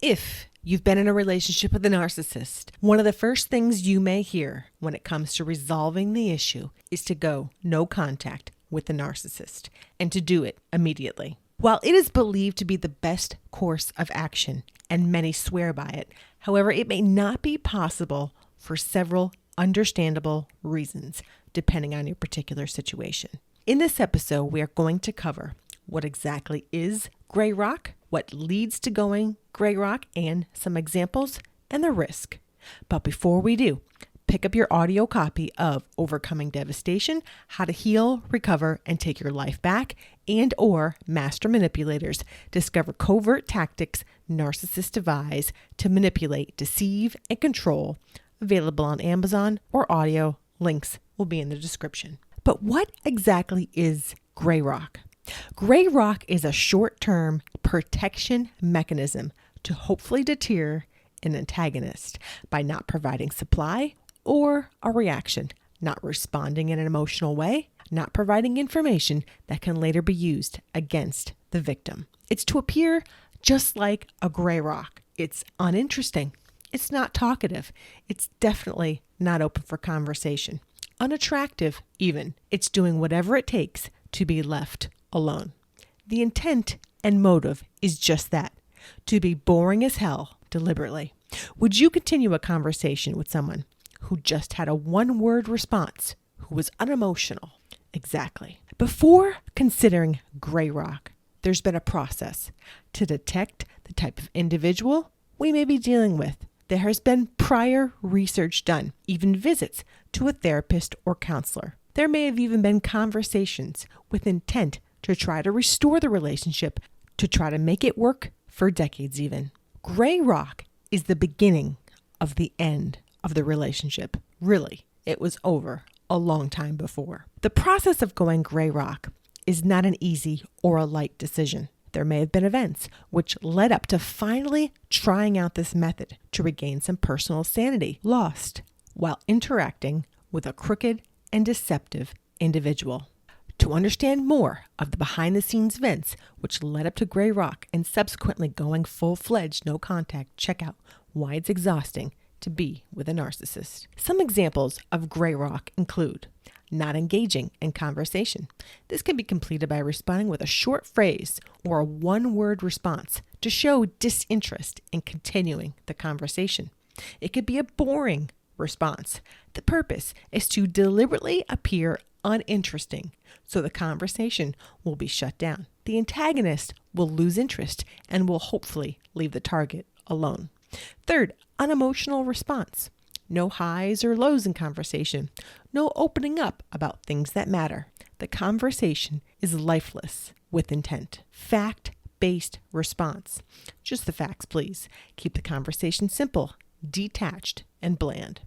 If you've been in a relationship with a narcissist, one of the first things you may hear when it comes to resolving the issue is to go no contact with the narcissist and to do it immediately. While it is believed to be the best course of action, and many swear by it, however, it may not be possible for several understandable reasons, depending on your particular situation. In this episode, we are going to cover what exactly is gray rock, what leads to going gray rock, and some examples and the risk. But before we do, pick up your audio copy of Overcoming Devastation, How to Heal, Recover, and Take Your Life Back, and or Master Manipulators. Discover Covert Tactics Narcissists Devise to manipulate, deceive, and control. Available on Amazon or audio. Links will be in the description. But what exactly is gray rock? Gray rock is a short-term protection mechanism to hopefully deter an antagonist by not providing supply or a reaction, not responding in an emotional way, not providing information that can later be used against the victim. It's to appear just like a gray rock. It's uninteresting. It's not talkative. It's definitely not open for conversation. Unattractive even. It's doing whatever it takes to be left alone. The intent and motive is just that, to be boring as hell deliberately. Would you continue a conversation with someone who just had a one-word response, who was unemotional? Exactly. Before considering gray rock, there's been a process to detect the type of individual we may be dealing with. There has been prior research done, even visits to a therapist or counselor. There may have even been conversations with intent to try to restore the relationship, to try to make it work for decades even. Gray rock is the beginning of the end of the relationship. Really, it was over a long time before. The process of going gray rock is not an easy or a light decision. There may have been events which led up to finally trying out this method to regain some personal sanity lost while interacting with a crooked and deceptive individual. To understand more of the behind-the-scenes events which led up to gray rock and subsequently going full-fledged no contact, check out Why It's Exhausting to Be with a Narcissist. Some examples of gray rock include not engaging in conversation. This can be completed by responding with a short phrase or a one-word response to show disinterest in continuing the conversation. It could be a boring response. The purpose is to deliberately appear uninteresting, so the conversation will be shut down. The antagonist will lose interest and will hopefully leave the target alone. Third, unemotional response. No highs or lows in conversation. No opening up about things that matter. The conversation is lifeless with intent. Fact-based response. Just the facts, please. Keep the conversation simple, detached, and bland.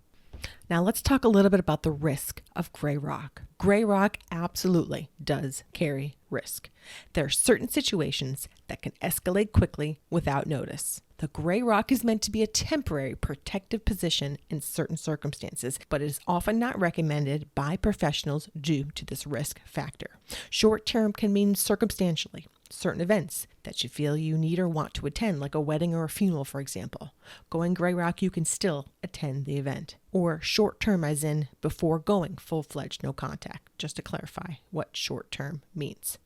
Now let's talk a little bit about the risk of gray rock. Gray rock absolutely does carry risk. There are certain situations that can escalate quickly without notice. The gray rock is meant to be a temporary protective position in certain circumstances, but it is often not recommended by professionals due to this risk factor. Short term can mean circumstantially. Certain events that you feel you need or want to attend, like a wedding or a funeral, for example. Going gray rock, you can still attend the event. Or short term as in before going full-fledged no contact, just to clarify what short term means.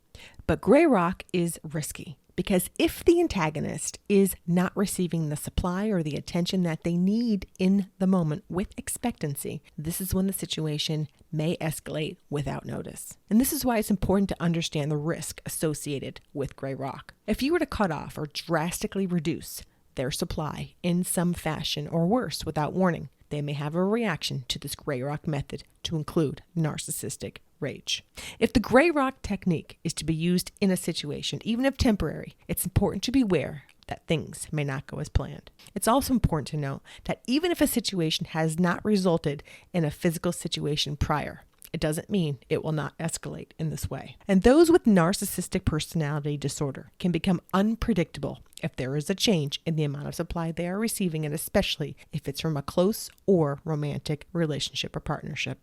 But gray rock is risky because if the antagonist is not receiving the supply or the attention that they need in the moment with expectancy, this is when the situation may escalate without notice. And this is why it's important to understand the risk associated with gray rock. If you were to cut off or drastically reduce their supply in some fashion or worse without warning, they may have a reaction to this gray rock method to include narcissistic rage. If the gray rock technique is to be used in a situation, even if temporary, it's important to be aware that things may not go as planned. It's also important to know that even if a situation has not resulted in a physical situation prior, it doesn't mean it will not escalate in this way. And those with narcissistic personality disorder can become unpredictable if there is a change in the amount of supply they are receiving, and especially if it's from a close or romantic relationship or partnership.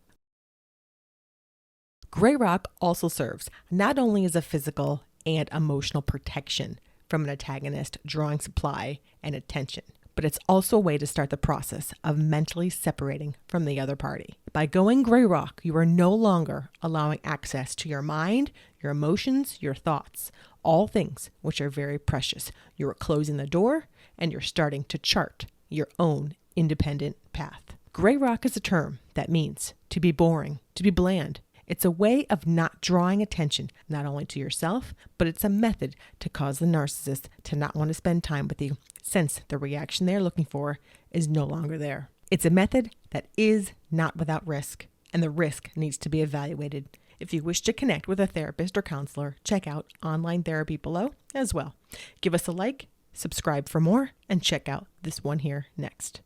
Gray rock also serves not only as a physical and emotional protection from an antagonist drawing supply and attention. But it's also a way to start the process of mentally separating from the other party. By going gray rock, you are no longer allowing access to your mind, your emotions, your thoughts, all things which are very precious. You are closing the door and you're starting to chart your own independent path. Gray rock is a term that means to be boring, to be bland. It's a way of not drawing attention, not only to yourself, but it's a method to cause the narcissist to not want to spend time with you, since the reaction they're looking for is no longer there. It's a method that is not without risk, and the risk needs to be evaluated. If you wish to connect with a therapist or counselor, check out online therapy below as well. Give us a like, subscribe for more, and check out this one here next.